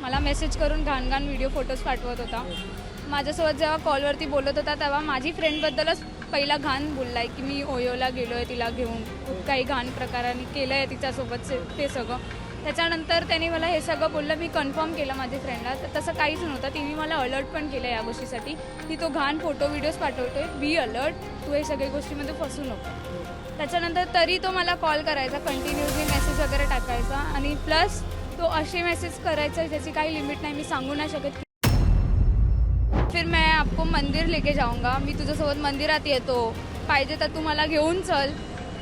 मला मेसेज करून घाण घाण व्हिडिओ फोटोज पाठवत होता। माझ्यासोबत जेव्हा कॉलवरती बोलत होता तेव्हा माझी फ्रेंडबद्दलच पहिला घाण बोललाय की मी ओयोला गेलो आहे तिला घेऊन, खूप काही घाण प्रकाराने केलं आहे तिच्यासोबत ते सगळं। त्याच्यानंतर त्याने मला हे सगळं बोललं, मी कन्फर्म केलं माझ्या फ्रेंडला, तर तसं काहीच नव्हतं। तिने मला अलर्ट पण केलं या गोष्टीसाठी की तो घाण फोटो व्हिडिओज पाठवतोय, बी अलर्ट, तू हे सगळ्या गोष्टीमध्ये फसू नको। त्याच्यानंतर तरी तो मला कॉल करायचा, कंटिन्युअसली मेसेज वगैरे टाकायचा आणि प्लस तो असे मेसेज करायचा ज्याची काही लिमिट नाही, मी सांगू नाही शकत। फिर मैं आपको मंदिर लेके जाऊंगा, मी तुझ्यासोबत मंदिरात येतो, पाहिजे तर तू मला घेऊन चल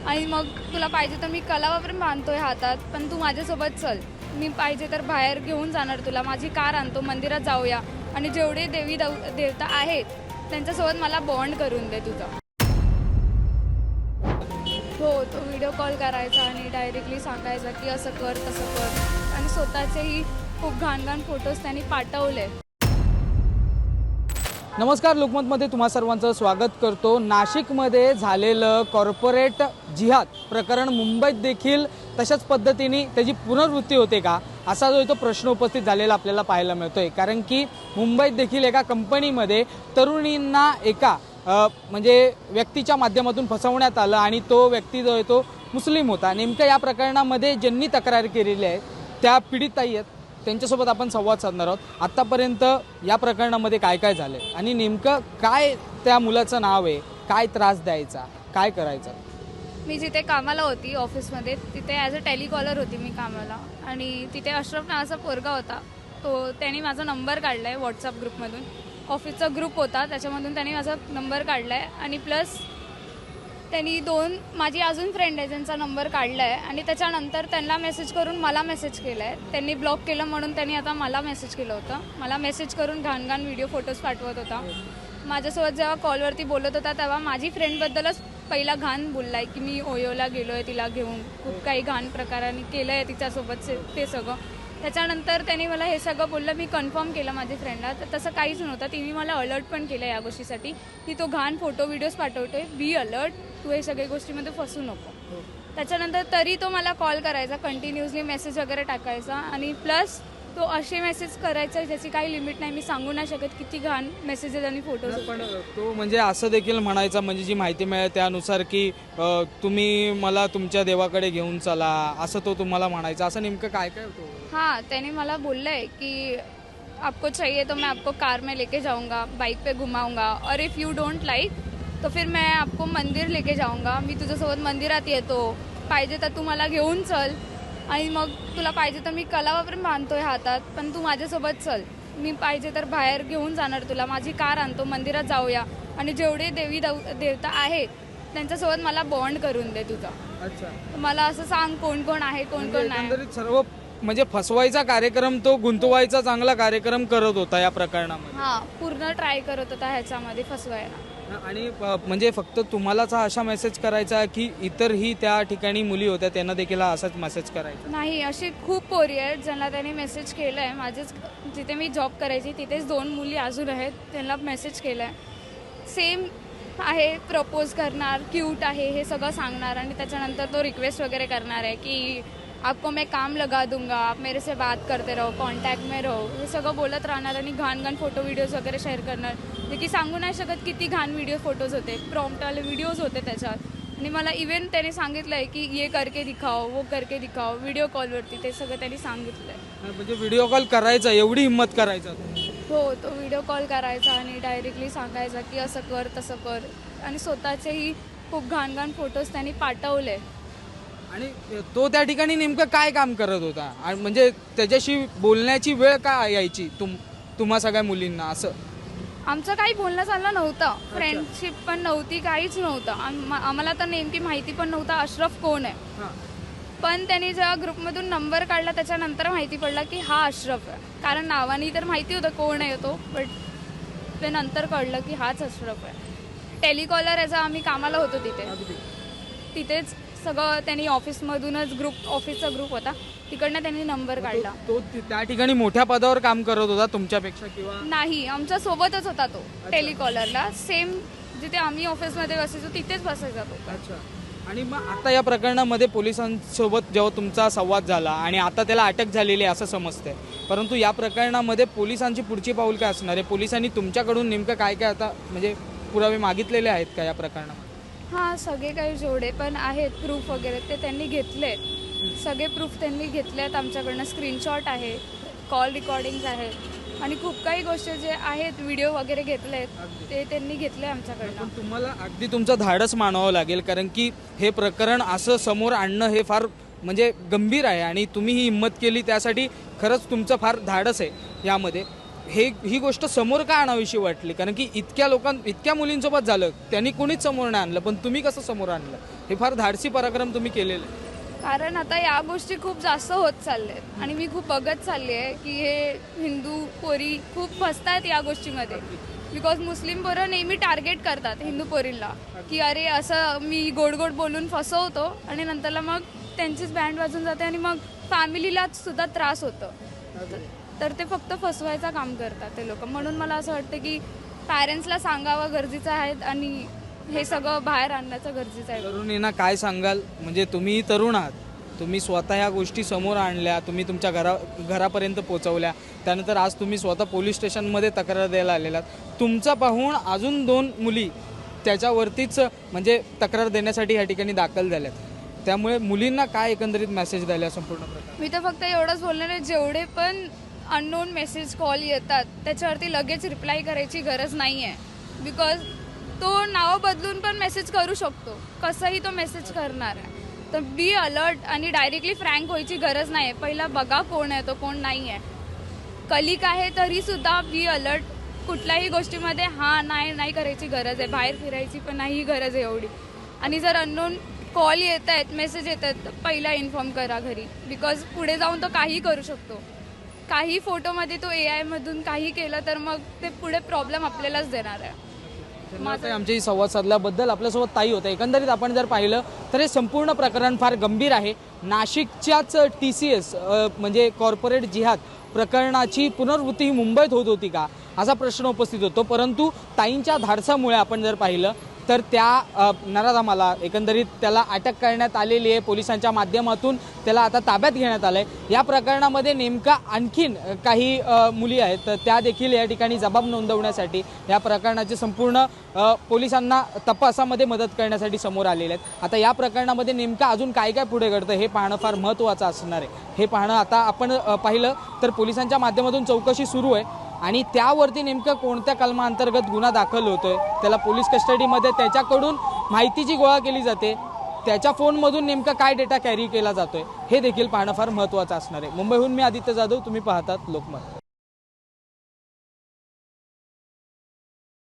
आणि मग तुला पाहिजे तर मी कलावा पण बांधतोय हातात, पण तू माझ्यासोबत चल, मी पाहिजे तर बाहेर घेऊन जाणार तुला, माझी कार आणतो, मंदिरात जाऊया आणि जेवढे देवी देवता आहेत त्यांच्यासोबत मला बॉन्ड करून दे तुझा। हो, तो व्हिडिओ कॉल करायचा आणि डायरेक्टली सांगायचा की असं कर तसं कर आणि स्वतःचेही खूप घाण घाण फोटोज त्यांनी पाठवले। नमस्कार, लोकमतमध्ये तुम्हा सर्वांचं स्वागत करतो। नाशिकमध्ये झालेलं कॉर्पोरेट जिहाद प्रकरण मुंबईत देखील तशाच पद्धतीने त्याची पुनरावृत्ती होते का, असा जो तो प्रश्न उपस्थित झालेला आपल्याला पाहायला मिळतोय। कारण की मुंबईत देखील एका कंपनीमध्ये तरुणींना एका म्हणजे व्यक्तीच्या माध्यमातून फसवण्यात आलं आणि तो व्यक्ती जो आहे तो मुस्लिम होता। नेमकं या प्रकरणामध्ये ज्यांनी तक्रार केलेली आहे त्या पीडित ताई आहेत, त्यांच्यासोबत आपण संवाद साधणार आहोत। आत्तापर्यंत या प्रकरणामध्ये काय काय झालं आणि नेमकं काय त्या मुलाचं नाव आहे, काय त्रास द्यायचा, काय करायचं। मी जिथे कामाला होती ऑफिसमध्ये, तिथे ॲज अ टेलिकॉलर होती मी कामाला आणि तिथे अशरफ नावाचा पोरगा होता, तो त्याने माझा नंबर काढला आहे व्हॉट्सअप ग्रुपमधून, ऑफिसचा ग्रुप होता त्याच्यामधून त्याने माझा नंबर काढला आहे आणि प्लस त्यांनी दोन माझी अजून फ्रेंड आहे ज्यांचा नंबर काढला आहे आणि त्याच्यानंतर त्यांना मेसेज करून मला मेसेज केला आहे। त्यांनी ब्लॉक केलं म्हणून त्यांनी आता मला मेसेज केलं होतं, मला मेसेज करून घाण घाण व्हिडिओ फोटोज पाठवत होता। माझ्यासोबत जेव्हा कॉलवरती बोलत होता तेव्हा माझी फ्रेंडबद्दलच पहिला घाण बोललाय की मी ओयोला गेलो आहे तिला घेऊन, खूप काही घाण प्रकाराने केलं आहे तिच्यासोबत ते सगळं। त्याच्यानंतर त्याने मला हे सगळं बोललं, मी कन्फर्म केलं माझ्या फ्रेंडला, तर तसं काहीच नव्हतं। तिने मला अलर्ट पण केलं या गोष्टीसाठी की तो घाण फोटो व्हिडिओज पाठवतोय, बी अलर्ट, तू हे सगळ्या गोष्टीमध्ये फसू नको। त्याच्यानंतर तरी तो मला कॉल करायचा, कंटिन्युअसली मेसेज वगैरे टाकायचा आणि प्लस तो असे मेसेज करायचा ज्याची काही लिमिट नाही, मी सांगू नाही शकत किती घाण मेसेजेस आणि फोटोज। पण तो म्हणजे असं देखील म्हणायचा, म्हणजे जी माहिती मिळाली त्यानुसार की तुम्ही मला तुमच्या देवाकडे घेऊन चला, असं तो तुम्हाला म्हणायचा, असं नेमकं काय काय होतं? हाँ, त्याने मला बोललंय की आपको चाहिए तो मैं आपको कार में लेके जाऊंगा, बाइक पे घुमाऊंगा और इफ़ यू डोंट लाइक तो फिर मैं आपको मंदिर लेके जाऊंगा, मी तुझ्यासोबत मंदिरात येतो, पाहिजे तर तू मला घेऊन चल आणि मग तुला पाहिजे तर मी कलावा पण बांधतोय हातात, पण तू माझ्यासोबत चल, मी पाहिजे तर बाहेर घेऊन जाणार तुला, माझी कार आणतो, मंदिरात जाऊया आणि जेवढे देवी देवता आहेत त्यांच्यासोबत मला बॉन्ड करून दे तुझा। अच्छा, मला असं सांग कोण कोण आहे कोण कोण नाही। एकंदरीत सर्व म्हणजे फसवायचा कार्यक्रम, तो गुंतवायचा चांगला कार्यक्रम करत होता या प्रकरणामध्ये। हां, पूर्ण ट्राय करत होता ह्याच्यामध्ये फसवायला। आणि म्हणजे फक्त तुम्हालाच हा अशा मेसेज करायचा की इतरही त्या ठिकाणी मुली होत्या त्यांना देखील असाच मेसेज करायचा? नाही, अशी खूप पोरी आहेत ज्यांना त्याने मेसेज केलं आहे। माझेच जिथे मी जॉब करायची तिथेच 2 मुली अजून आहेत, त्यांना मेसेज केला आहे, सेम आहे, प्रपोज करणार, क्यूट आहे हे सगळं सांगणार आणि त्याच्यानंतर तो रिक्वेस्ट वगैरे करणार आहे की आपको मैं काम लगा दूंगा, आप मेरे से बात करते रहो, कॉन्टॅक्ट में रहो, हे सगळं बोलत राहणार आणि घाण घाण फोटो व्हिडिओज वगैरे शेअर करणार, जे की सांगू नाही शकत किती घाण व्हिडिओ फोटोज होते, प्रॉम्प्टवाले व्हिडिओज होते त्याच्यात। आणि मला इव्हन त्याने सांगितलं आहे की ये करके दिखाओ, वो करके दिखाओ, व्हिडिओ कॉलवरती ते सगळं त्यांनी सांगितलं आहे। म्हणजे व्हिडिओ कॉल करायचा, एवढी हिंमत करायचा? हो, तो व्हिडिओ कॉल करायचा आणि डायरेक्टली सांगायचा की असं कर तसं कर आणि स्वतःचेही खूप घाण घाण फोटोज त्यांनी पाठवले। आणि तो त्या ठिकाणी नेमकं काय काम करत होता आणि म्हणजे त्याच्याशी बोलण्याची वेळ काय यायची तुम्हा सगळ्या मुलींना? असं आमचं काही बोलणं चाललं नव्हतं, फ्रेंडशिप पण नव्हती, काहीच नव्हतं। आम्हाला तर नेमकी माहिती पण नव्हता अशरफ कोण आहे, पण त्यांनी जेव्हा ग्रुपमधून नंबर काढला त्याच्यानंतर माहिती पडला की हा अशरफ आहे, कारण नावाने तर माहिती होतं कोण आहे तो, बट ते नंतर कळलं की हाच अशरफ आहे। टेलिकॉलर याचा आम्ही कामाला होतो तिथेच सगळं त्यांनी ऑफिसमधूनच ऑफिसचा ग्रुप होता, तिकडनं त्यांनी नंबर काढला। तो त्या ठिकाणी मोठ्या पदावर काम करत होता तुमच्यापेक्षा किंवा नाही, आमच्या सोबतच होता तो टेलिकॉलरला, सेम जिथे आम्ही ऑफिसमध्ये बसायचो तिथेच बसायचा तो। अच्छा, आणि मग आता या प्रकरणामध्ये पोलिसांसोबत जेव्हा तुमचा संवाद झाला आणि आता त्याला अटक झालेली आहे असं समजतंय, परंतु या प्रकरणामध्ये पोलिसांची पुढची पाऊल काय असणार आहे? पोलिसांनी तुमच्याकडून नेमकं काय काय आता म्हणजे पुरावे मागितलेले आहेत का या प्रकरणामध्ये? हां, सगळे काही जेवढे पण आहेत प्रूफ वगैरे ते त्यांनी घेतले. सगळे प्रूफ त्यांनी घेतलेत आमच्याकडनं. स्क्रीनशॉट आहे, कॉल रेकॉर्डिंग्स आहेत आणि खूप काही गोष्टी जे आहेत व्हिडिओ वगैरे घेतलेत ते त्यांनी घेतले आमच्याकडनं. पण तुम्हाला अगदी तुमचं धाडस मानावं लागेल, कारण की हे प्रकरण असं समोर आणणं हे फार म्हणजे गंभीर आहे आणि तुम्ही ही हिंमत केली त्यासाठी खरंच तुमचं फार धाडस आहे यामध्ये. ही गोष्ट समोर का आणावीशी वाटली? कारण की इतक्या मुलींसोबत झालं, त्यांनी कोणीच समोर नाही आणलं, पण तुम्ही कसं समोर आणलं? हे फार धाडसी पराक्रम तुम्ही केलेलं आहे. कारण आता या गोष्टी खूप जास्त होत चालल्यात आणि मी खूप बघत चालली आहे की हे हिंदू पोरी खूप फसतात या गोष्टीमध्ये. बिकॉज मुस्लिम पोरं नेहमी टार्गेट करतात हिंदू पोरींना की अरे असं मी गोड गोड बोलून फसवतो आणि नंतरला मग त्यांचीच बँड वाजून जाते आणि मग फॅमिलीला सुद्धा त्रास होतो. तर ते फक्त फसवायचं काम करतात ते लोक. म्हणून मला असं वाटतं की पॅरेंट्सला सांगावं गरजेचं आहे आणि हे सगळं बाहेर आणण्याचं गरजेचं आहे. तरुणींना काय सांगाल? म्हणजे तुम्ही तरुण आहात, तुम्ही स्वतः ह्या गोष्टी समोर आणल्या, तुम्ही तुमच्या घरापर्यंत पोहोचवल्या, त्यानंतर आज तुम्ही स्वतः पोलीस स्टेशनमध्ये तक्रार द्यायला आलेलात. तुमचं पाहून अजून 2 मुली त्याच्यावरतीच म्हणजे तक्रार देण्यासाठी या ठिकाणी दाखल झाल्यात. त्यामुळे मुलींना काय एकंदरीत मेसेज द्यायला संपूर्ण प्रकार? मी तर फक्त एवढंच बोलणार आहे, जेवढे पण अननोन मेसेज कॉल येतात त्याच्यावरती लगेच रिप्लाय करायची गरज नाही आहे. बिकॉज तो नाव बदलून पण मेसेज करू शकतो, कसंही तो मेसेज करणार आहे. तर बी अलर्ट आणि डायरेक्टली फ्रँक व्हायची गरज नाही आहे. पहिला बघा कोण आहे तो, कोण नाही आहे. कलिक आहे तरीसुद्धा बी अलर्ट. कुठल्याही गोष्टीमध्ये नाही करायची गरज आहे. बाहेर फिरायची पण नाही गरज आहे एवढी. आणि जर अननोन कॉल येत आहेत, मेसेज येत आहेत, तर पहिला इन्फॉर्म करा घरी. बिकॉज पुढे जाऊन तो काही करू शकतो. काही फोटोमध्ये तो AI मधून काही केलं तर मग ते पुढे प्रॉब्लेम आपल्यालाच देणार आहे. आमच्याशी संवाद साधल्याबद्दल. आपल्यासोबत ताई होत्या. एकंदरीत आपण जर पाहिलं तर हे संपूर्ण प्रकरण फार गंभीर आहे. नाशिकच्याच TCS म्हणजे कॉर्पोरेट जिहाद प्रकरणाची पुनरावृत्ती ही मुंबईत होत होती का असा प्रश्न उपस्थित होतो. परंतु ताईंच्या धाडसामुळे आपण जर पाहिलं तर त्या नराधमाला एकंदरीत त्याला अटक करण्यात आलेली आहे. पोलिसांच्या माध्यमातून त्याला आता ताब्यात घेण्यात आलं आहे. या प्रकरणामध्ये नेमका आणखीन काही मुली आहेत, तर त्या देखील या ठिकाणी जबाब नोंदवण्यासाठी या प्रकरणाचे संपूर्ण पोलिसांना तपासामध्ये मदत करण्यासाठी समोर आलेले आहेत. आता या प्रकरणामध्ये नेमका अजून काय काय पुढे घडतं हे पाहणं फार महत्त्वाचं असणार आहे. हे पाहणं आता आपण पाहिलं तर पोलिसांच्या माध्यमातून चौकशी सुरू आहे आणि त्यावरती नेमकं कोणत्या कलमाअंतर्गत गुन्हा दाखल होतोय, त्याला पोलीस कस्टडीमध्ये त्याच्याकडून माहिती जी गोळा केली जाते, त्याच्या फोनमधून नेमका काय डेटा कॅरी केला जातोय हे देखील पाहणं फार महत्त्वाचं असणार आहे. मुंबईहून मी आदित्य जाधव, तुम्ही पाहतात लोकमत.